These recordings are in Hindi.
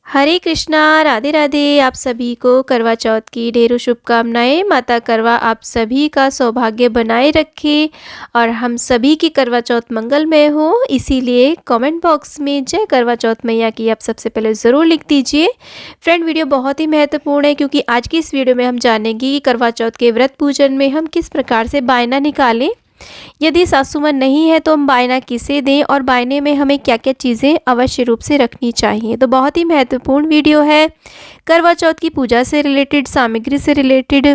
हरे कृष्णा, राधे राधे। आप सभी को करवा चौथ की ढेरों शुभकामनाएं। माता करवा आप सभी का सौभाग्य बनाए रखे और हम सभी की करवा चौथ मंगलमय हो। इसीलिए कमेंट बॉक्स में जय करवा चौथ मैया की आप सबसे पहले ज़रूर लिख दीजिए। फ्रेंड, वीडियो बहुत ही महत्वपूर्ण है क्योंकि आज की इस वीडियो में हम जानेंगे कि करवा चौथ के व्रत पूजन में हम किस प्रकार से बायना निकालें। यदि सासू माँ नहीं है तो हम बायना किसे दें और बायने में हमें क्या क्या चीज़ें अवश्य रूप से रखनी चाहिए। तो बहुत ही महत्वपूर्ण वीडियो है। करवा चौथ की पूजा से रिलेटेड, सामग्री से रिलेटेड,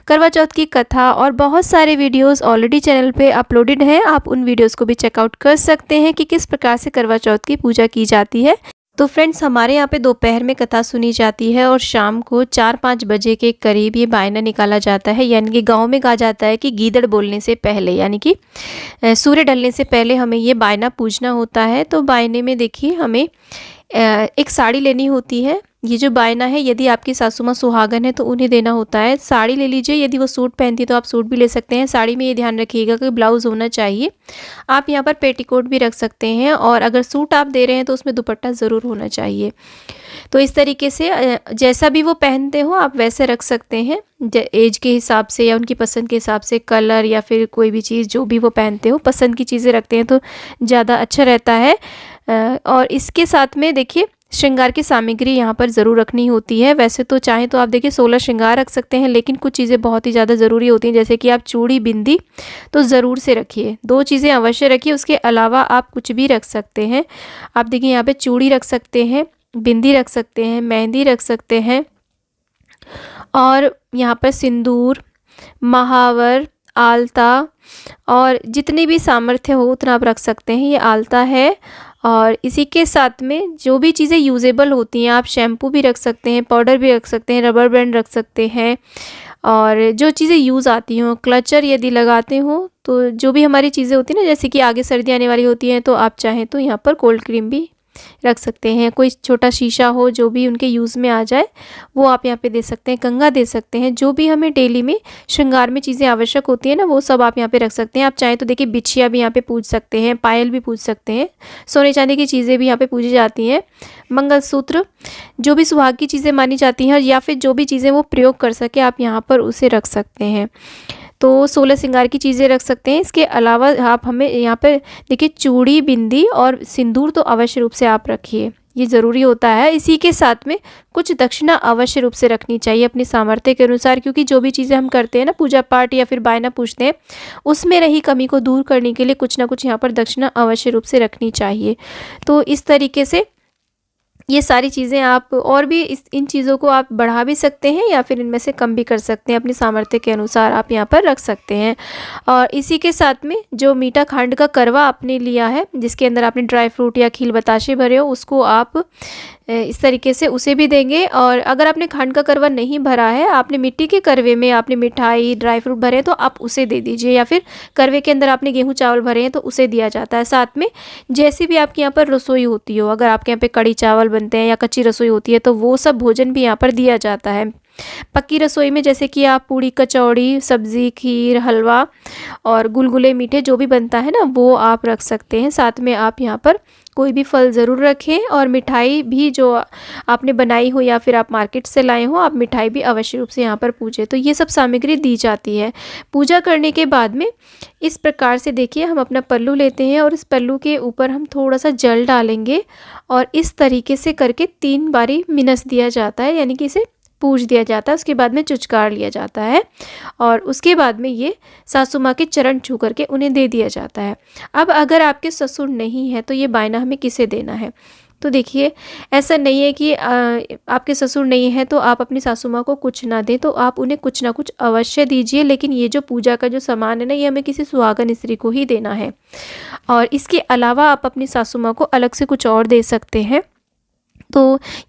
करवा चौथ की कथा और बहुत सारे वीडियोस ऑलरेडी चैनल पे अपलोडेड हैं। आप उन वीडियोस को भी चेकआउट कर सकते हैं कि किस प्रकार से करवा चौथ की पूजा की जाती है। तो फ्रेंड्स, हमारे यहाँ पे दोपहर में कथा सुनी जाती है और शाम को 4-5 बजे के करीब ये बायना निकाला जाता है। यानी कि गांव में कहा जाता है कि गीदड़ बोलने से पहले, यानी कि सूर्य ढलने से पहले हमें ये बायना पूजना होता है। तो बायने में देखिए हमें एक साड़ी लेनी होती है। ये जो बायना है, यदि आपकी सासू माँ सुहागन है तो उन्हें देना होता है। साड़ी ले लीजिए, यदि वो सूट पहनती है तो आप सूट भी ले सकते हैं। साड़ी में ये ध्यान रखिएगा कि ब्लाउज़ होना चाहिए। आप यहाँ पर पेटीकोट भी रख सकते हैं और अगर सूट आप दे रहे हैं तो उसमें दुपट्टा ज़रूर होना चाहिए। तो इस तरीके से जैसा भी वो पहनते हो आप वैसे रख सकते हैं, एज के हिसाब से या उनकी पसंद के हिसाब से। कलर या फिर कोई भी चीज़ जो भी वो पहनते हो, पसंद की चीज़ें रखते हैं तो ज़्यादा अच्छा रहता है। और इसके साथ में देखिए श्रृंगार की सामग्री यहाँ पर ज़रूर रखनी होती है। वैसे तो चाहे तो आप देखिए 16 श्रृंगार रख सकते हैं, लेकिन कुछ चीज़ें बहुत ही ज़्यादा ज़रूरी होती हैं, जैसे कि आप चूड़ी, बिंदी तो ज़रूर से रखिए। 2 चीज़ें अवश्य रखिए, उसके अलावा आप कुछ भी रख सकते हैं। आप देखिए यहाँ पे चूड़ी रख सकते हैं, बिंदी रख सकते हैं, मेहंदी रख सकते हैं और यहाँ पर सिंदूर, महावर, आलता और जितनी भी सामर्थ्य हो उतना आप रख सकते हैं। ये आलता है। और इसी के साथ में जो भी चीज़ें यूजेबल होती हैं, आप शैम्पू भी रख सकते हैं, पाउडर भी रख सकते हैं, रबर बैंड रख सकते हैं और जो चीज़ें यूज़ आती हों, क्लचर यदि लगाते हो तो जो भी हमारी चीज़ें होती हैं ना, जैसे कि आगे सर्दी आने वाली होती हैं तो आप चाहें तो यहाँ पर कोल्ड क्रीम भी रख सकते हैं। कोई छोटा शीशा हो जो भी उनके यूज़ में आ जाए वो आप यहाँ पे दे सकते हैं। कंघा दे सकते हैं। जो भी हमें डेली में श्रृंगार में चीज़ें आवश्यक होती हैं ना, वो सब आप यहाँ पे रख सकते हैं। आप चाहें तो देखिए बिछिया भी यहाँ पे पूज सकते हैं, पायल भी पूज सकते हैं, सोने चांदी की चीज़ें भी यहाँ पे पूजी जाती हैं, मंगलसूत्र, जो भी सुहाग की चीज़ें मानी जाती हैं या फिर जो भी चीज़ें वो प्रयोग कर सके आप यहाँ पर उसे रख सकते हैं। तो 16 श्रृंगार की चीज़ें रख सकते हैं। इसके अलावा आप हमें यहाँ पर देखिए चूड़ी, बिंदी और सिंदूर तो अवश्य रूप से आप रखिए, ये ज़रूरी होता है। इसी के साथ में कुछ दक्षिणा अवश्य रूप से रखनी चाहिए अपनी सामर्थ्य के अनुसार, क्योंकि जो भी चीज़ें हम करते हैं ना, पूजा पाठ या फिर बायना पूजते हैं, उसमें रही कमी को दूर करने के लिए कुछ ना कुछ यहाँ पर दक्षिणा अवश्य रूप से रखनी चाहिए। तो इस तरीके से ये सारी चीज़ें आप और भी इन चीज़ों को आप बढ़ा भी सकते हैं या फिर इनमें से कम भी कर सकते हैं। अपनी सामर्थ्य के अनुसार आप यहाँ पर रख सकते हैं। और इसी के साथ में जो मीठा खांड का करवा आपने लिया है, जिसके अंदर आपने ड्राई फ्रूट या खील बताशे भरे हो, उसको आप इस तरीके से उसे भी देंगे। और अगर आपने खांड का करवा नहीं भरा है, आपने मिट्टी के करवे में आपने मिठाई, ड्राई फ्रूट भरे हैं तो आप उसे दे दीजिए, या फिर करवे के अंदर आपने गेहूं चावल भरे हैं तो उसे दिया जाता है। साथ में जैसी भी आपके यहाँ पर रसोई होती हो, अगर आपके यहाँ पे कड़ी चावल बनते हैं या कच्ची रसोई होती है तो वो सब भोजन भी यहाँ पर दिया जाता है। पक्की रसोई में जैसे कि आप पूड़ी, कचौड़ी, सब्ज़ी, खीर, हलवा और गुलगुले, मीठे जो भी बनता है ना, वो आप रख सकते हैं। साथ में आप यहाँ पर कोई भी फल ज़रूर रखें और मिठाई भी जो आपने बनाई हो या फिर आप मार्केट से लाए हो, आप मिठाई भी अवश्य रूप से यहाँ पर पूजें। तो ये सब सामग्री दी जाती है। पूजा करने के बाद में इस प्रकार से देखिए हम अपना पल्लू लेते हैं और इस पल्लू के ऊपर हम थोड़ा सा जल डालेंगे और इस तरीके से करके 3 बारी मिनस दिया जाता है, यानी कि इसे पूज दिया जाता है। उसके बाद में चुचकार लिया जाता है और उसके बाद में ये सासू माँ के चरण छू करके उन्हें दे दिया जाता है। अब अगर आपके ससुर नहीं है तो ये बायना हमें किसे देना है? तो देखिए ऐसा नहीं है कि आपके ससुर नहीं है तो आप अपनी सासू माँ को कुछ ना दें, तो आप उन्हें कुछ ना कुछ अवश्य दीजिए। लेकिन ये जो पूजा का जो सामान है ना, ये हमें किसी सुहागन स्त्री को ही देना है। और इसके अलावा आप अपनी सासू माँ को अलग से कुछ और दे सकते हैं। तो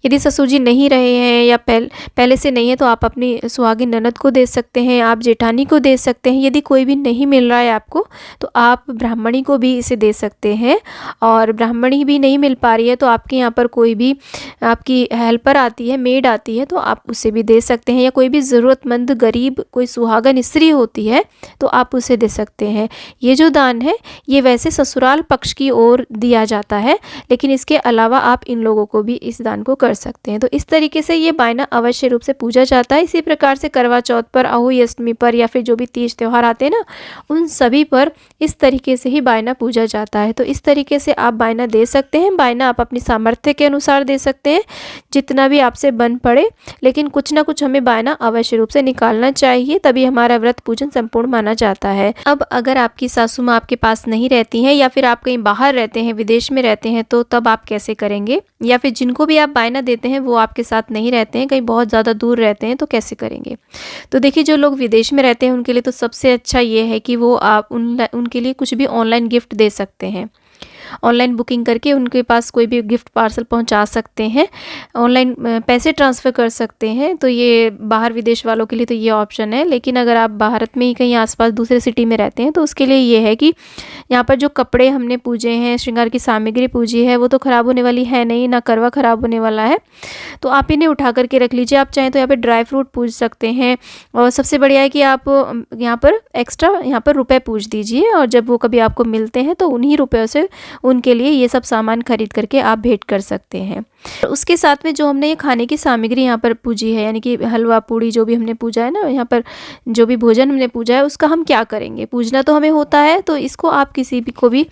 यदि ससुर जी नहीं रहे हैं या पहले से नहीं है तो आप अपनी सुहागिन ननद को दे सकते हैं, आप जेठानी को दे सकते हैं। यदि कोई भी नहीं मिल रहा है आपको तो आप ब्राह्मणी को भी इसे दे सकते हैं। और ब्राह्मणी भी नहीं मिल पा रही है तो आपके यहाँ पर कोई भी आपकी हेल्पर आती है, मेड आती है, तो आप उसे भी दे सकते हैं। या कोई भी ज़रूरतमंद गरीब कोई सुहागन स्त्री होती है तो आप उसे दे सकते हैं। ये जो दान है ये वैसे ससुराल पक्ष की ओर दिया जाता है, लेकिन इसके अलावा आप इन लोगों को भी इस दान को कर कर सकते हैं। तो इस तरीके से ये बायना अवश्य रूप से पूजा जाता है। इसी प्रकार से करवा चौथ पर, अहोई अष्टमी पर या फिर जो भी तीज त्यौहार आते हैं ना, उन सभी पर इस तरीके से ही बायना पूजा जाता है। तो इस तरीके से आप बायना दे सकते हैं। बायना आप अपनी सामर्थ्य के अनुसार दे सकते हैं, जितना भी आपसे बन पड़े, लेकिन कुछ ना कुछ हमें बायना अवश्य रूप से निकालना चाहिए, तभी हमारा व्रत पूजन संपूर्ण माना जाता है। अब अगर आपकी सासू माँ आपके पास नहीं रहती हैं या फिर आप कहीं बाहर रहते हैं, विदेश में रहते हैं, तो तब आप कैसे करेंगे? या फिर जिनको भी आप बायना देते हैं वो आपके साथ नहीं रहते हैं, कहीं बहुत ज़्यादा दूर रहते हैं, तो कैसे करेंगे? तो देखिए, जो लोग विदेश में रहते हैं उनके लिए तो सबसे अच्छा ये है कि वो आप उनके लिए कुछ भी ऑनलाइन गिफ्ट दे सकते हैं। ऑनलाइन बुकिंग करके उनके पास कोई भी गिफ्ट पार्सल पहुंचा सकते हैं, ऑनलाइन पैसे ट्रांसफ़र कर सकते हैं। तो ये बाहर विदेश वालों के लिए तो ये ऑप्शन है। लेकिन अगर आप भारत में ही कहीं आसपास दूसरे सिटी में रहते हैं तो उसके लिए ये है कि यहाँ पर जो कपड़े हमने पूजे हैं, श्रृंगार की सामग्री पूजी है, वो तो ख़राब होने वाली है नहीं, ना करवा ख़राब होने वाला है। तो आप इन्हें उठा करके रख लीजिए। आप चाहें तो यहाँ पर ड्राई फ्रूट पूज सकते हैं, और सबसे बढ़िया है कि आप यहाँ पर एक्स्ट्रा यहाँ पर रुपए पूज दीजिए, और जब वो कभी आपको मिलते हैं तो उन्हीं रुपयों से उनके लिए ये सब सामान खरीद करके आप भेंट कर सकते हैं। उसके साथ में जो हमने ये खाने की सामग्री यहाँ पर पूजी है, यानी कि हलवा पूड़ी जो भी हमने पूजा है ना, यहाँ पर जो भी भोजन हमने पूजा है उसका हम क्या करेंगे? पूजना तो हमें होता है, तो इसको आप किसी भी को भी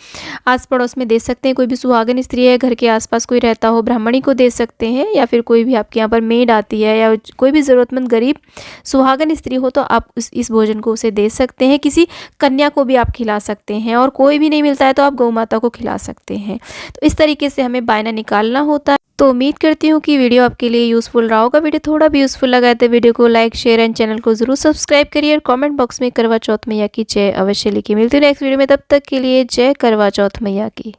आस पड़ोस में दे सकते हैं। कोई भी सुहागन स्त्री है, घर के आसपास कोई रहता हो, ब्राह्मणी को दे सकते हैं, या फिर कोई भी आपके यहाँ पर मेड आती है, या कोई भी ज़रूरतमंद गरीब सुहागन स्त्री हो तो आप इस भोजन को उसे दे सकते हैं। किसी कन्या को भी आप खिला सकते हैं, और कोई भी नहीं मिलता है तो आप गौ माता को खिला सकते हैं। तो इस तरीके से हमें बायना निकालना होता है। तो उम्मीद करती हूँ कि वीडियो आपके लिए यूज़फुल रहा होगा। वीडियो थोड़ा भी यूज़फुल लगा है तो वीडियो को लाइक, शेयर एंड चैनल को ज़रूर सब्सक्राइब करिए, और कमेंट बॉक्स में करवा चौथ मैया की जय अवश्य लिखिए। मिलती हूँ नेक्स्ट वीडियो में, तब तक के लिए जय करवा चौथ मैया की।